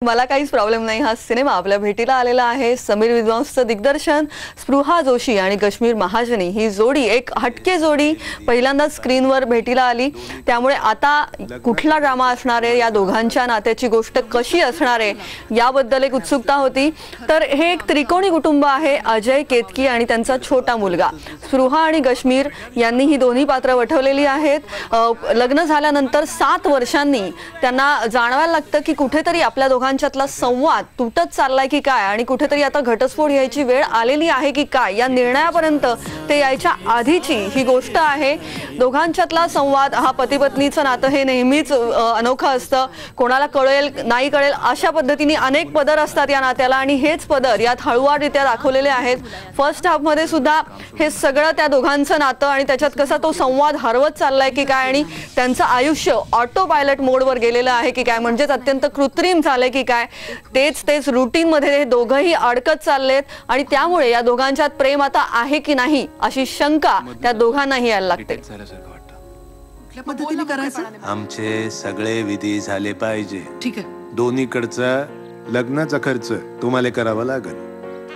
मला काहीच प्रॉब्लेम नाही हा सिनेमा आपल्या भेटीला आलेला आहे। समीर विद्वांसचं दिग्दर्शन, स्पृहा जोशी आणि कश्मीर महाजनी ही जोडी एक हटके जोडी पहिल्यांदाच स्क्रीनवर भेटीला आली। त्यामुळे आता कुठला ड्रामा असणार आहे, या दोघांच्या नात्याची गोष्ट कशी असणार आहे याबद्दल एक उत्सुकता होती। तर हे एक त्रिकोणी कुटुंब आहे, अजय, केतकी आणि त्यांचा छोटा मुलगा। स्पृहा आणि कश्मीर यांनी ही दोन्ही पात्र वठवलेली आहेत। लग्न झाल्यानंतर 7 वर्षांनी त्यांना जाणवायला लागतं की कुठेतरी आपल्या दोघांच्यातला संवाद तुटत चाललाय की काय आणि कुठेतरी आता घटस्फोट यायची वेळ आलेली आहे की काय, या निर्णयापर्यंत ते यायच्या आधीची ही गोष्ट आहे। दोघांच्यातला संवाद हा पती-पत्नीचं नातं हे नेहमीच अनोखं असतं। कोणाला कळेल नाही कळेल अशा पद्धतीने अनेक पदर असतात या नात्याला आणि हेच पदर यात हळूवाररित्या दाखवलेले आहेत। फर्स्ट हाफ मध्ये सुद्धा हे सगळं त्या दोघांचं नातं आणि त्याच्यात कसा तो संवाद हरवत चाललाय की काय आणि त्यांचं आयुष्य ऑटो पायलट मोडवर गेलेलं आहे की काय, म्हणजेच अत्यंत कृत्रिम झालंय की काय, तेच रुटीन मध्ये हे दोघंही अडकत चाललेत आणि त्यामुळे या दोघांच्यात प्रेम आता आहे की नाही अशी शंका त्या दोघांनाही यायला लागते। कुठल्या पद्धतीने करायचं? आमचे सगळे विधी झाले पाहिजे। ठीक आहे, दोन्हीकडचा लग्नाचा खर्च तुम्हाला करावा लागेल।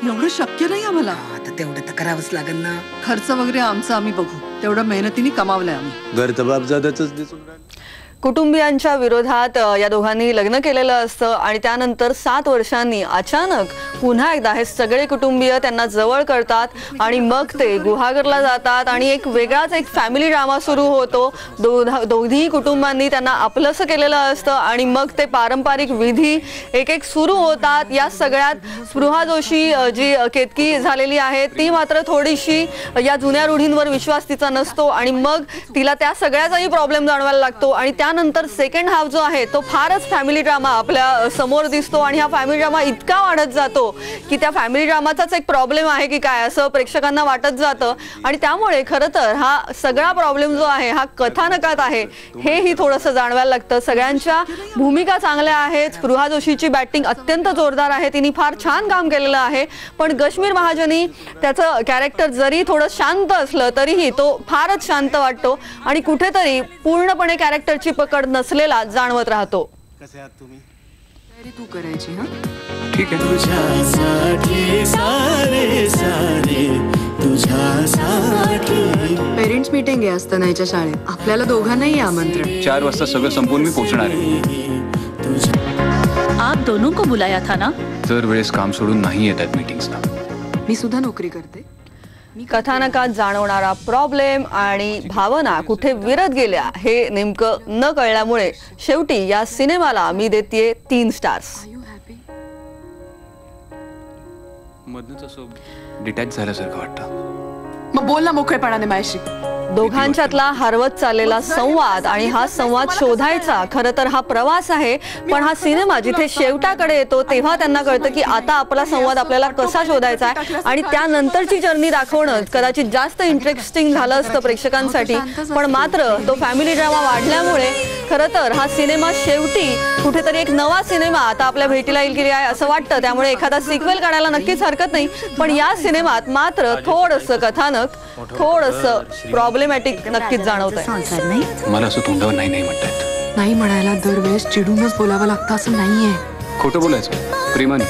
एवढं शक्य नाही आम्हाला। आता तेवढं तर करावंच लागेल ना। खर्च वगैरे आमचं आम्ही बघू, तेवढं मेहनतीने कमावलंय आम्ही। घर तर बापजादाचंच दिसून राहिलं। कुटुंबियांच्या विरोधात या दोघांनी लग्न केलेलं असतं आणि त्यानंतर 7 वर्षांनी अचानक पुन्हा एकदा हे सगळे कुटुंबीय त्यांना जवळ करतात आणि मग ते गुहागरला जातात आणि एक वेगळाच एक फॅमिली ड्रामा सुरू होतो। दोन्ही कुटुंबांनी त्यांना आपलंसं केलेलं असतं आणि मग ते पारंपरिक विधी एक एक सुरू होतात। या सगळ्यात स्पृहा जोशी जी केतकी झालेली आहे ती मात्र थोडीशी या जुन्या रूढींवर विश्वास तिचा नसतो आणि मग तिला त्या सगळ्याचाही प्रॉब्लेम जाणवायला लागतो आणि त्यानंतर सेकंड हाफ जो आहे तो फारच फॅमिली ड्रामा आपल्या समोर दिसतो आणि हा फॅमिली ड्रामा इतका वाढत जातो की त्या फॅमिली ड्रामाचाच एक प्रॉब्लेम आहे की काय असं प्रेक्षकांना वाटत जातं आणि त्यामुळे खरं तर हा सगळा प्रॉब्लेम जो आहे हा कथानकात आहे हेही थोडंसं जाणवायला लागतं। सगळ्यांच्या भूमिका चांगल्या आहेत, स्पृहा जोशीची बॅटिंग अत्यंत जोरदार आहे, तिने फार छान काम केलेलं आहे, पण कश्मीर महाजनी त्याचं कॅरेक्टर जरी थोडं शांत असलं तरीही तो फारच शांत वाटतो आणि कुठेतरी पूर्णपणे कॅरेक्टरची पकड नसलेला जाणवत राहतो। कसे आहात तुम्ही? तयारी तू करायची हा? ठीक आहे। तुझ्यासाठी सारे सारे तुझ्यासाठी पेरेंट्स मीटिंग आहे असतानाच्या शाळेत, आपल्याला दोघांनाही आमंत्रण। 4 वाजता सगळं संपून मी पोहोचणार आहे। आप दोनों को बुलाया था ना? दर वेळेस काम सोडून नाही येतात मीटिंग्सला। मी सुद्धा नोकरी करते। कथानकात जाणवणारा प्रॉब्लेम आणि भावना कुठे विरत गेल्या हे नेमकं न कळल्यामुळे शेवटी या सिनेमाला मी देतेय 3 स्टार्स। मधनच असं डिटॅच झाल्यासारखं वाटतं। मग बोल ना मोकळेपणाने माझ्याशी। दोघांच्यातला हरवत चाललेला संवाद आणि हा संवाद शोधायचा खरं तर हा प्रवास आहे, पण हा सिनेमा जिथे शेवटाकडे येतो तेव्हा त्यांना कळतं की आता आपला संवाद आपल्याला कसा शोधायचा आहे आणि त्यानंतरची जर्नी दाखवणं कदाचित जास्त इंटरेस्टिंग झालं असतं प्रेक्षकांसाठी, पण मात्र तो फॅमिली ड्रामा वाढल्यामुळे खरं तर हा सिनेमा शेवटी कुठेतरी एक नवा सिनेमा आता आपल्या भेटीला येईल की आहे असं वाटतं। त्यामुळे एखादा सिक्वेल काढायला नक्कीच हरकत नाही, पण या सिनेमात मात्र थोडंसं कथानक, थोडंसं प्रॉब्लेमॅटिक नक्कीच जाणवतंय। मला असं तोंडावर नाही नाही म्हणतायत। नाही म्हणायला दरवेळेस चिडूनच बोलावं लागतं असं नाहीये। खोटं बोलायचं प्रेमाने।